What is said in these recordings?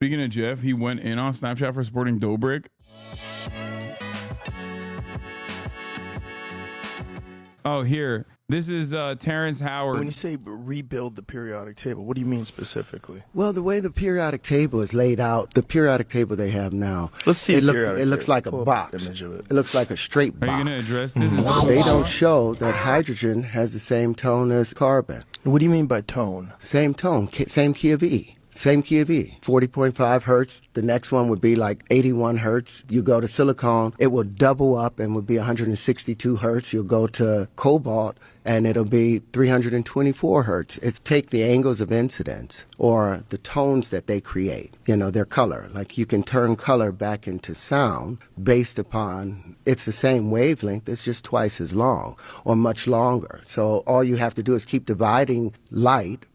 Speaking of Jeff, he went in on Snapchat for supporting Dobrik. Oh, here. This is Terrence Howard. When you say rebuild the periodic table, what do you mean specifically? Well, the way the periodic table is laid out, the periodic table they have now, Let's see. it looks like a box. It looks like a straight box. Are you going to address this? They don't show that hydrogen has the same tone as carbon. What do you mean by tone? Same tone, same key of E. Same key of E, 40.5 hertz. The next one would be like 81 hertz. You go to silicon, it will double up and would be 162 hertz. You'll go to cobalt and it'll be 324 hertz. It's take the angles of incidence or the tones that they create, you know, their color. Like you can turn color back into sound based upon, it's the same wavelength, it's just twice as long or much longer. So all you have to do is keep dividing light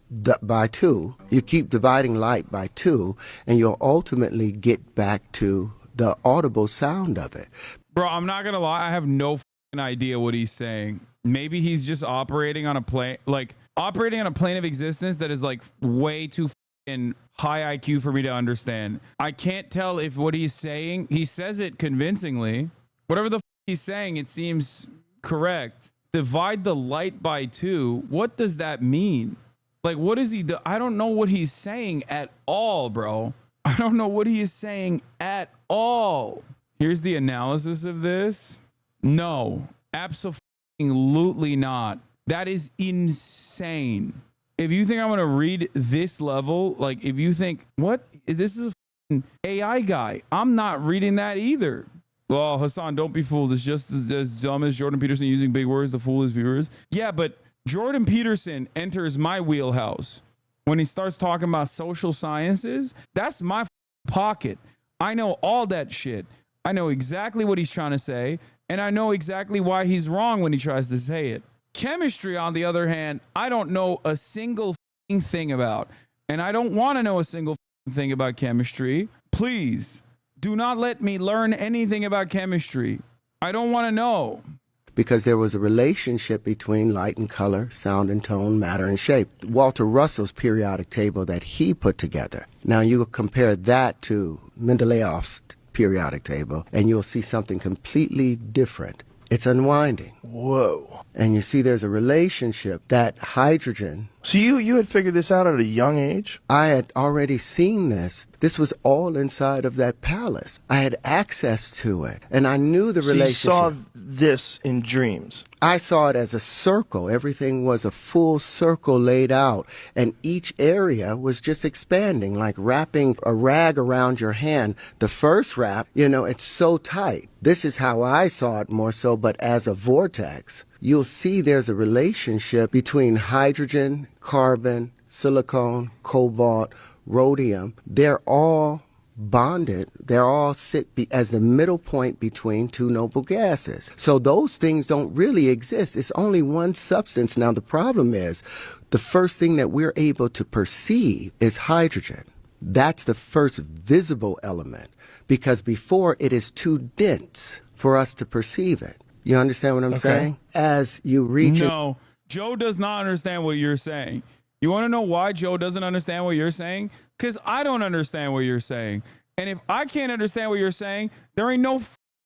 by 2. You keep dividing light by 2 and you'll ultimately get back to the audible sound of it. Bro, I'm not gonna lie, I have no idea what he's saying. Maybe he's just operating on a plane, like operating on a plane of existence that is like way too high IQ for me to understand. I can't tell if what he's saying, he says it convincingly. Whatever the he's saying, it seems correct. Divide the light by 2. What does that mean? Like, what is he do? I don't know what he's saying at all, bro. I don't know what he is saying at all. Here's the analysis of this. No, absolutely not. That is insane. If you think I'm going to read this level, like if you think, what? This is a AI guy. I'm not reading that either. Well, Hasan, don't be fooled. It's just as dumb as Jordan Peterson using big words to fool his viewers. Yeah, but Jordan Peterson enters my wheelhouse when he starts talking about social sciences. That's my pocket. I know all that shit. I know exactly what he's trying to say, and I know exactly why he's wrong when he tries to say it. Chemistry, on the other hand, I don't know a single thing about, and I don't want to know a single thing about chemistry. Please, do not let me learn anything about chemistry. I don't want to know. Because there was a relationship between light and color, sound and tone, matter and shape. Walter Russell's periodic table that he put together. Now you compare that to Mendeleev's periodic table, and you'll see something completely different. It's unwinding. Whoa. And you see there's a relationship that hydrogen. So you had figured this out at a young age? I had already seen this. This was all inside of that palace. I had access to it, and I knew the relationship. So you saw this in dreams? I saw it as a circle. Everything was a full circle laid out, and each area was just expanding, like wrapping a rag around your hand. The first wrap, you know, it's so tight. This is how I saw it more so, but as a vortex. You'll see there's a relationship between hydrogen, carbon, silicon, cobalt, rhodium. They're all bonded. They're all sit as the middle point between two noble gases. So those things don't really exist. It's only one substance. Now the problem is the first thing that we're able to perceive is hydrogen. That's the first visible element, because before it is too dense for us to perceive it. You understand what I'm saying? As you reach No, Joe does not understand what you're saying. You want to know why Joe doesn't understand what you're saying? Because I don't understand what you're saying. And if I can't understand what you're saying, there ain't no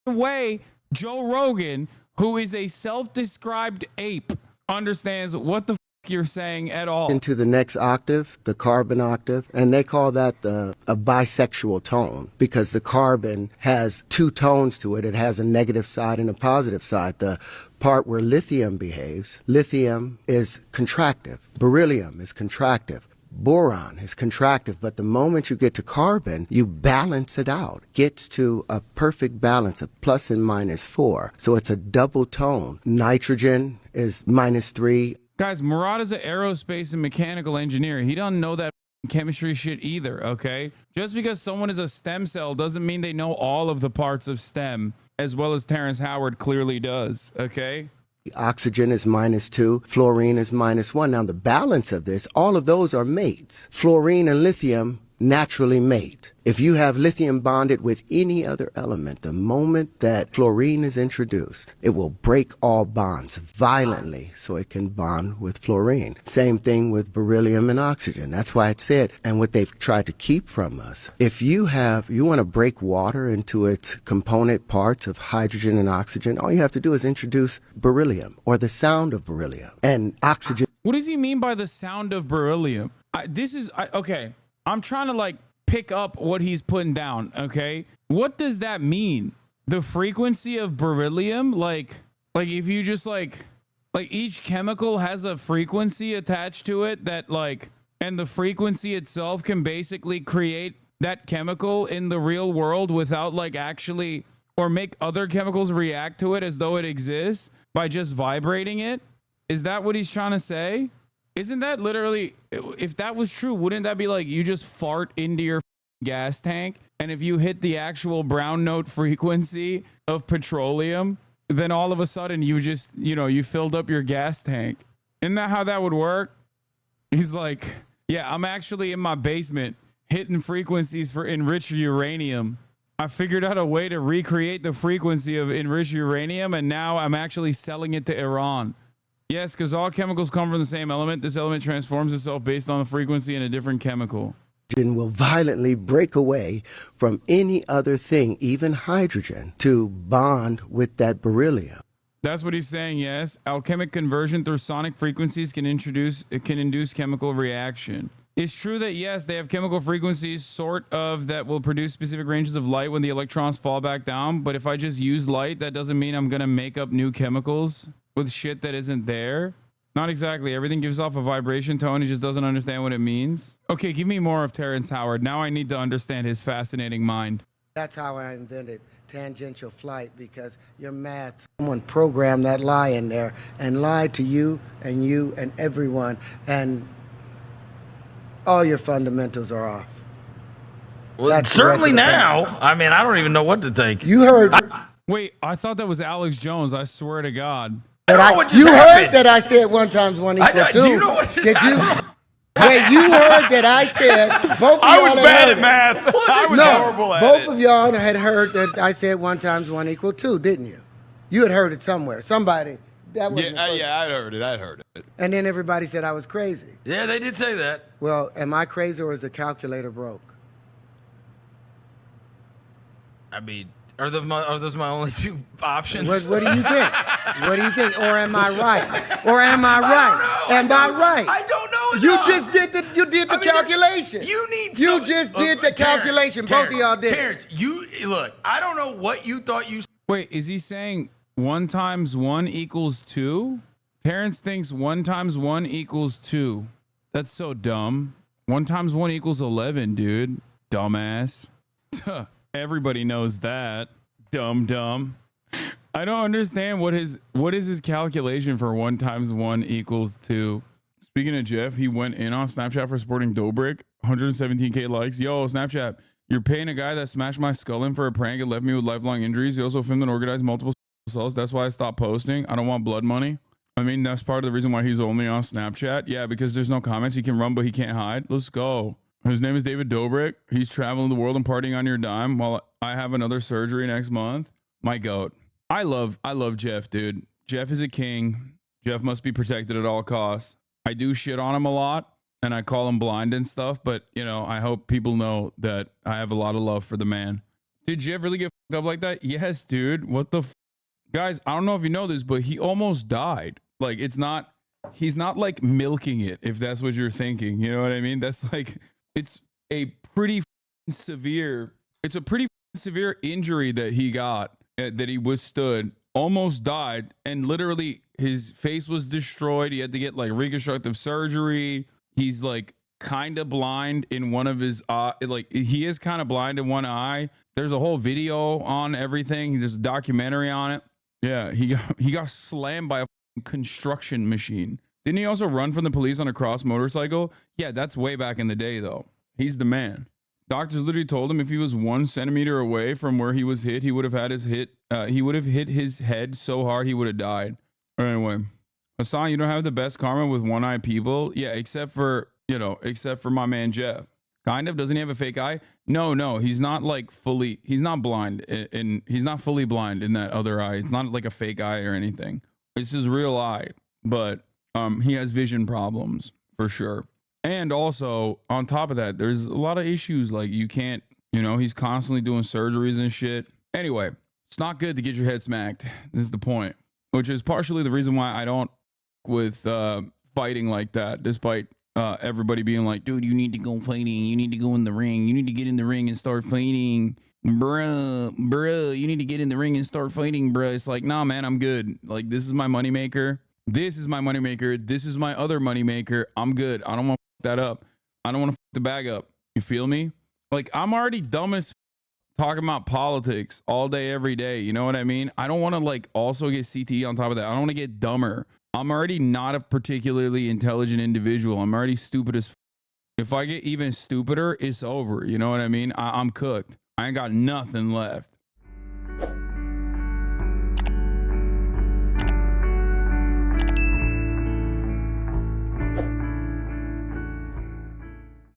way Joe Rogan, who is a self-described ape, understands what the you're saying at all. Into the next octave, the carbon octave, and they call that a bisexual tone, because the carbon has two tones to it. It has a negative side and a positive side. The part where lithium behaves, lithium is contractive, beryllium is contractive, boron is contractive, but the moment you get to carbon, you balance it out. Gets to a perfect balance of plus and minus 4. So it's a double tone. Nitrogen is -3. Guys, Murad is an aerospace and mechanical engineer. He doesn't know that chemistry shit either, okay? Just because someone is a stem cell doesn't mean they know all of the parts of STEM, as well as Terrence Howard clearly does, okay? Oxygen is -2, fluorine is -1. Now the balance of this, all of those are mates. Fluorine and lithium naturally mate. If you have lithium bonded with any other element, the moment that fluorine is introduced, it will break all bonds violently so it can bond with fluorine. Same thing with beryllium and oxygen. That's why it said, and what they've tried to keep from us, if you want to break water into its component parts of hydrogen and oxygen, all you have to do is introduce beryllium or the sound of beryllium and oxygen. What does he mean by the sound of beryllium? Okay. I'm trying to like pick up what he's putting down. Okay. What does that mean? The frequency of beryllium? Like if you just like each chemical has a frequency attached to it that like, and the frequency itself can basically create that chemical in the real world without like actually, or make other chemicals react to it as though it exists by just vibrating it. Is that what he's trying to say? Isn't that literally, if that was true, wouldn't that be like you just fart into your gas tank? And if you hit the actual brown note frequency of petroleum, then all of a sudden you just, you filled up your gas tank. Isn't that how that would work? He's like, yeah, I'm actually in my basement hitting frequencies for enriched uranium. I figured out a way to recreate the frequency of enriched uranium, and now I'm actually selling it to Iran. Yes, because all chemicals come from the same element. This element transforms itself based on the frequency in a different chemical. Will violently break away from any other thing, even hydrogen, to bond with that beryllium. That's what he's saying, yes. Alchemic conversion through sonic frequencies can induce chemical reaction. It's true that, yes, they have chemical frequencies sort of that will produce specific ranges of light when the electrons fall back down. But if I just use light, that doesn't mean I'm going to make up new chemicals with shit that isn't there. Not exactly. Everything gives off a vibration tone. He just doesn't understand what it means. Okay, give me more of Terrence Howard. Now I need to understand his fascinating mind. That's how I invented tangential flight, because you're mad. Someone programmed that lie in there and lied to you and everyone, and all your fundamentals are off. Well, that's certainly now. I mean, I don't even know what to think. You heard. Wait, I thought that was Alex Jones. I swear to God. You heard that I said 1 × 1 = 2. Do you know what just happened? Wait, you heard that I said, both of y'all I was bad at math. I was horrible at it. Both of y'all had heard that I said 1 × 1 = 2, didn't you? You had heard it somewhere. Somebody. That was Yeah, I heard it. And then everybody said I was crazy. Yeah, they did say that. Well, am I crazy, or is the calculator broke? I mean, are those my only 2 options? What do you think? What do you think? Or am I right? Or am I right? Am I right? I don't know. You just did the calculation. You just did the calculation. Both of y'all did. Terrence, look. I don't know what you thought you. Wait, is he saying 1 × 1 = 2? Terrence thinks 1 × 1 = 2. That's so dumb. 1 × 1 = 11, dude. Dumbass. Everybody knows that. Dumb. I don't understand what is his calculation for 1 × 1 = 2. Speaking of Jeff, he went in on Snapchat for supporting Dobrik. 117K likes. Yo, Snapchat, you're paying a guy that smashed my skull in for a prank and left me with lifelong injuries. He also filmed and organized multiple assaults. That's why I stopped posting. I don't want blood money. I mean, that's part of the reason why he's only on Snapchat. Yeah, because there's no comments. He can run, but he can't hide. Let's go. His name is David Dobrik. He's traveling the world and partying on your dime while I have another surgery next month. My goat. I love Jeff, dude. Jeff is a king. Jeff must be protected at all costs. I do shit on him a lot, and I call him blind and stuff, but, I hope people know that I have a lot of love for the man. Did Jeff really get fucked up like that? Yes, dude. What the Guys, I don't know if you know this, but he almost died. Like, he's not like milking it, if that's what you're thinking. You know what I mean? That's like, it's a pretty severe injury that he got, that he withstood, almost died, and literally his face was destroyed. He had to get like reconstructive surgery. He's like kind of blind in one of his he is kind of blind in one eye. There's a whole video on everything. There's a documentary on it. Yeah, he got slammed by a construction machine. Didn't he also run from the police on a cross motorcycle? Yeah, that's way back in the day though. He's the man. Doctors literally told him if he was 1 centimeter away from where he was hit, he would have had he would have hit his head so hard he would have died. Anyway, Hasan, you don't have the best karma with one-eyed people. Yeah, except for my man Jeff. Kind of. Doesn't he have a fake eye? No, he's not like fully, he's not blind, and he's not fully blind in that other eye. It's not like a fake eye or anything. It's his real eye, but he has vision problems for sure. And also on top of that, there's a lot of issues. Like you can't, he's constantly doing surgeries and shit. Anyway, it's not good to get your head smacked. This is the point, which is partially the reason why I don't with fighting like that, despite everybody being like, dude, you need to go fighting. You need to go in the ring. You need to get in the ring and start fighting. Bruh, you need to get in the ring and start fighting, bruh. It's like, nah, man, I'm good. Like, this is my moneymaker. This is my moneymaker. This is my other moneymaker. I'm good. I don't want to fuck that up. I don't want to fuck the bag up. You feel me? Like, I'm already dumb as talking about politics all day, every day. You know what I mean? I don't want to, like, also get CTE on top of that. I don't want to get dumber. I'm already not a particularly intelligent individual. I'm already stupid as if I get even stupider, it's over. You know what I mean? I'm cooked. I ain't got nothing left.